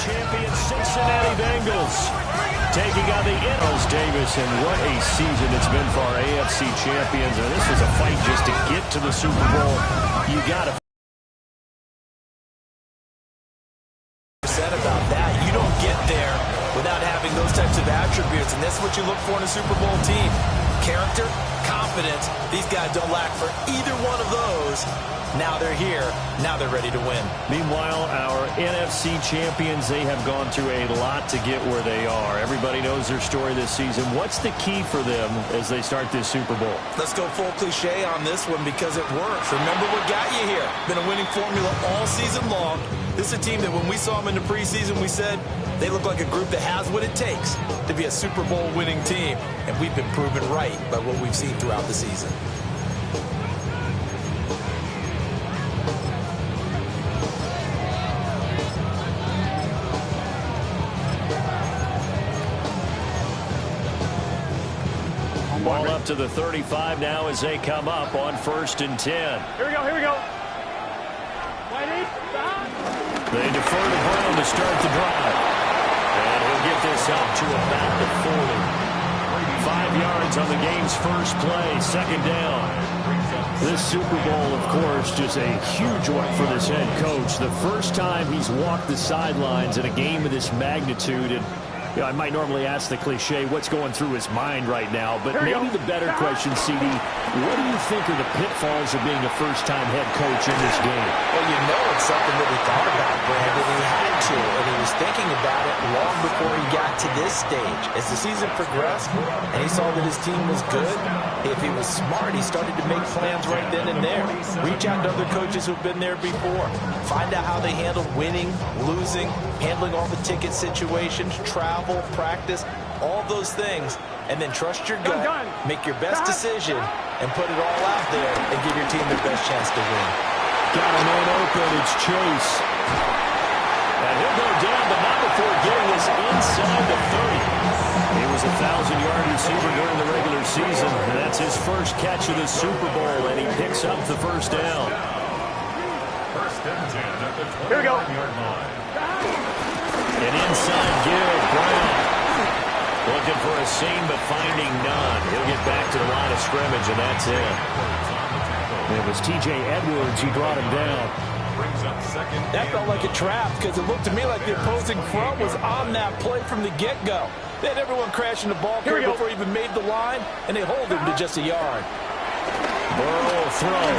champion Cincinnati Bengals taking on the Eagles. Davis, and what a season it's been for our AFC champions. And this was a fight just to get to the Super Bowl. You got to said about that. You don't get there without having those types of attributes, and that's what you look for in a Super Bowl team. Character, confidence. These guys don't lack for either one of those. Now they're here. Now they're ready to win. Meanwhile, our NFC champions, they have gone through a lot to get where they are. Everybody knows their story this season. What's the key for them as they start this Super Bowl? Let's go full cliche on this one because it works. Remember what got you here. Been a winning formula all season long. This is a team that when we saw them in the preseason, we said they look like a group that has what it takes to be a Super Bowl winning team. And we've been proven right by what we've seen throughout the season. Ball up to the 35 now as they come up on 1st and 10. Here we go, here we go. They defer to Brown to start the drive. And he'll get this out to about the 40. 5 yards on the game's first play, 2nd down. This Super Bowl, of course, just a huge one for this head coach. The first time he's walked the sidelines in a game of this magnitude. And you know, I might normally ask the cliche, what's going through his mind right now? But maybe the better question, CD, what do you think are the pitfalls of being a first-time head coach in this game? Well, you know it's something that he thought about, Brandon. He had to, and he was thinking about it long before he got to this stage. As the season progressed, and he saw that his team was good, if he was smart, he started to make plans right then and there. Reach out to other coaches who've been there before. Find out how they handle winning, losing, handling all the ticket situations, travel, practice, all those things, and then trust your gut, make your best decision, and put it all out there and give your team their best chance to win. Got a man open. It's Chase. And he'll go down, but not before getting us inside the 30. He was a 1,000-yard receiver during the regular season, and that's his first catch of the Super Bowl, and he picks up the first down. Here we go. An inside give, Brown. Looking for a seam, but finding none. He'll get back to the line of scrimmage, and that's it. It was T.J. Edwards who brought him down. That felt like a trap because it looked to me like the opposing front was on that play from the get-go. They had everyone crashing the ball carrier before he even made the line, and they hold him to just a yard. Burrow throw.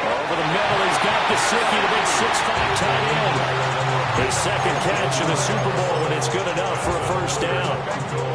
Over the middle, he's got Gesicki, the big 6'5" tight end. His second catch of the Super Bowl, and it's good enough for a first down.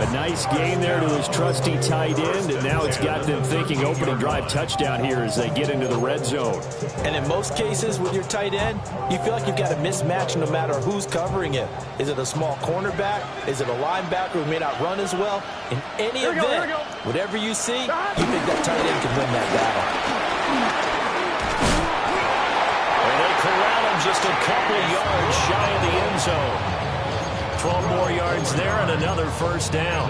A nice gain there to his trusty tight end, and now it's got them thinking opening drive touchdown here as they get into the red zone. And in most cases with your tight end, you feel like you've got a mismatch no matter who's covering it. Is it a small cornerback? Is it a linebacker who may not run as well? In any event, whatever you see, you think that tight end can win that battle. Corral him just a couple yards shy of the end zone. 12 more yards there and another first down.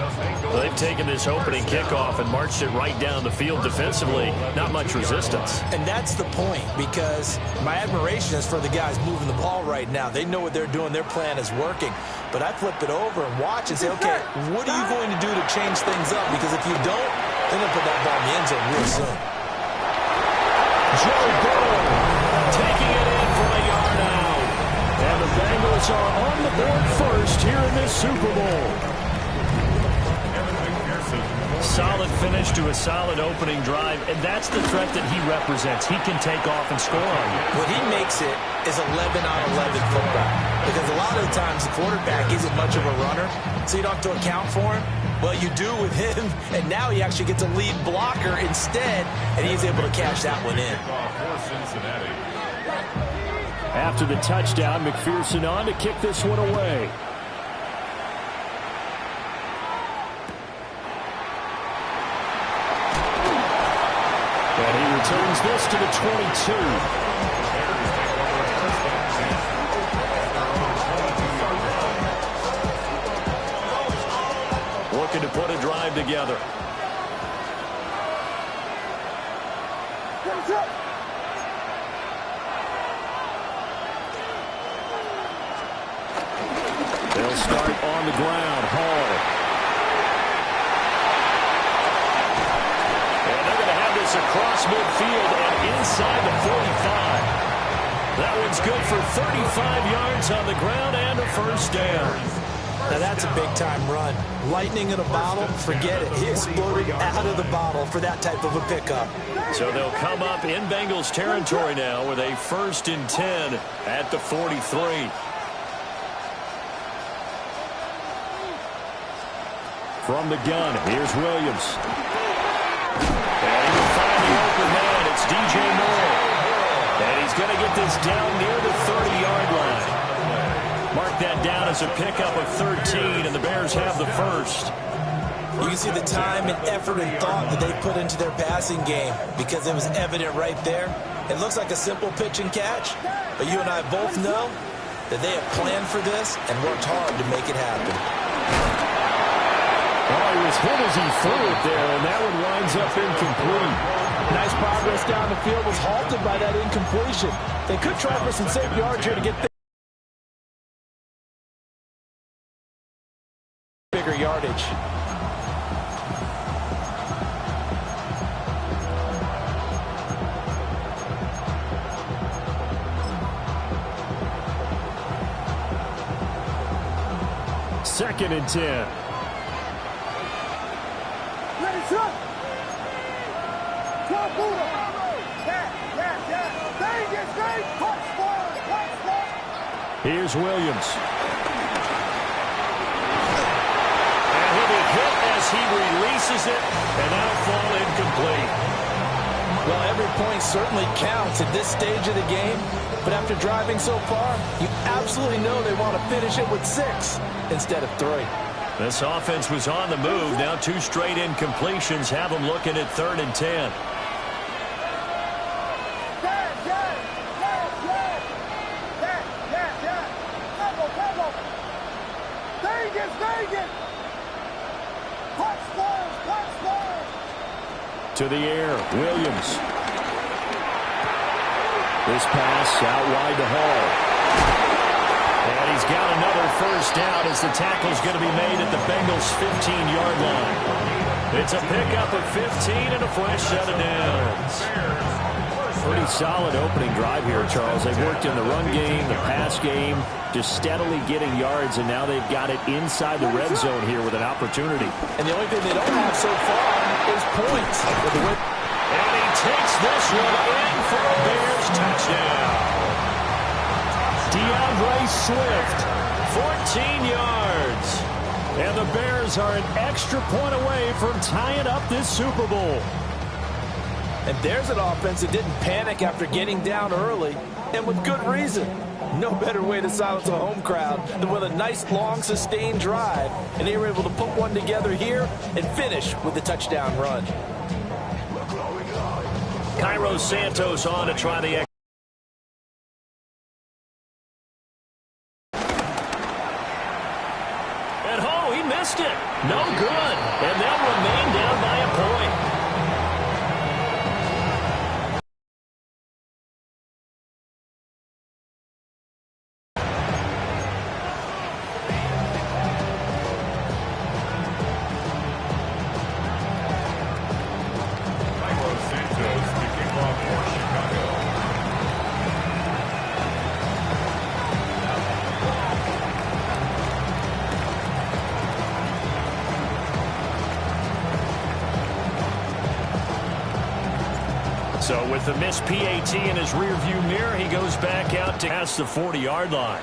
They've taken this opening kickoff and marched it right down the field defensively. Not much resistance. And that's the point, because my admiration is for the guys moving the ball right now. They know what they're doing. Their plan is working. But I flip it over and watch and say, okay, what are you going to do to change things up? Because if you don't, they're going to put that ball in the end zone real soon. Joe Burrow taking it in for a yard out. And the Bengals are on the board first here in this Super Bowl. Solid finish to a solid opening drive, and that's the threat that he represents. He can take off and score on you. What he makes it is 11-on-11 football, because a lot of the times the quarterback isn't much of a runner, so you don't have to account for him. Well, you do with him, and now he actually gets a lead blocker instead, and he's able to cash that one in. After the touchdown, McPherson on to kick this one away. And he returns this to the 22. Looking to put a drive together. They'll start on the ground. Hall. And they're going to have this across midfield and inside the 45. That one's good for 35 yards on the ground and a first down. Now that's a big-time run. Lightning in a bottle, forget it. He exploded out of the bottle for that type of a pickup. So they'll come up in Bengals territory now with a 1st and 10 at the 43. From the gun, here's Williams. And he will find the open man. It's DJ Moore. And he's going to get this down near the 30-yard line. Mark that down as a pickup of 13, and the Bears have the first. You can see the time and effort and thought that they put into their passing game because it was evident right there. It looks like a simple pitch and catch, but you and I both know that they have planned for this and worked hard to make it happen. Oh, he was hit as he threw it there, and that one winds up incomplete. Nice progress down the field was halted by that incompletion. They could try for some safe yards here to get bigger yardage. Second and 10. Here's Williams. And he'll be hit as he releases it, and that'll fall incomplete. Well, every point certainly counts at this stage of the game, but after driving so far, you absolutely know they want to finish it with 6 instead of 3. This offense was on the move. Now 2 straight incompletions have them looking at 3rd and 10. To the air, Williams. This pass out wide to Hall. And he's got another first down as the tackle's going to be made at the Bengals' 15-yard line. It's a pickup of 15 and a fresh set of downs. Pretty solid opening drive here, Charles. They've worked in the run game, the pass game, just steadily getting yards, and now they've got it inside the red zone here with an opportunity. And the only thing they don't have so far is points. And he takes this one in for a Bears touchdown. DeAndre Swift, 14 yards. And the Bears are an extra point away from tying up this Super Bowl. And there's an offense that didn't panic after getting down early, and with good reason. No better way to silence a home crowd than with a nice, long, sustained drive. And they were able to put one together here and finish with the touchdown run. Cairo Santos on to try the and oh, he missed it. No good. And they'll remain down by a point. So with the missed PAT in his rearview mirror, he goes back out to past the 40-yard line.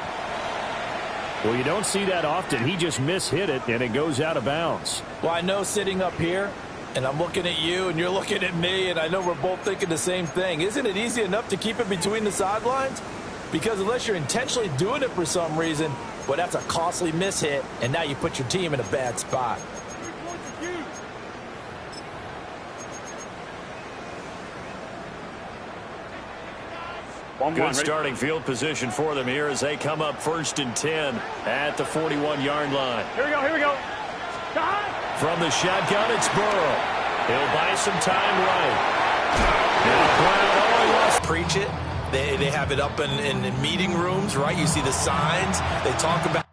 Well, you don't see that often. He just mishit it, and it goes out of bounds. Well, I know sitting up here, and I'm looking at you, and you're looking at me, and I know we're both thinking the same thing. Isn't it easy enough to keep it between the sidelines? Because unless you're intentionally doing it for some reason, well, that's a costly mishit, and now you put your team in a bad spot. Good starting field position for them here as they come up 1st and 10 at the 41-yard line. Here we go, here we go. From the shotgun, it's Burrow. He'll buy some time right. Now Brown, he lost. Preach it. They have it up in meeting rooms, right? You see the signs. They talk about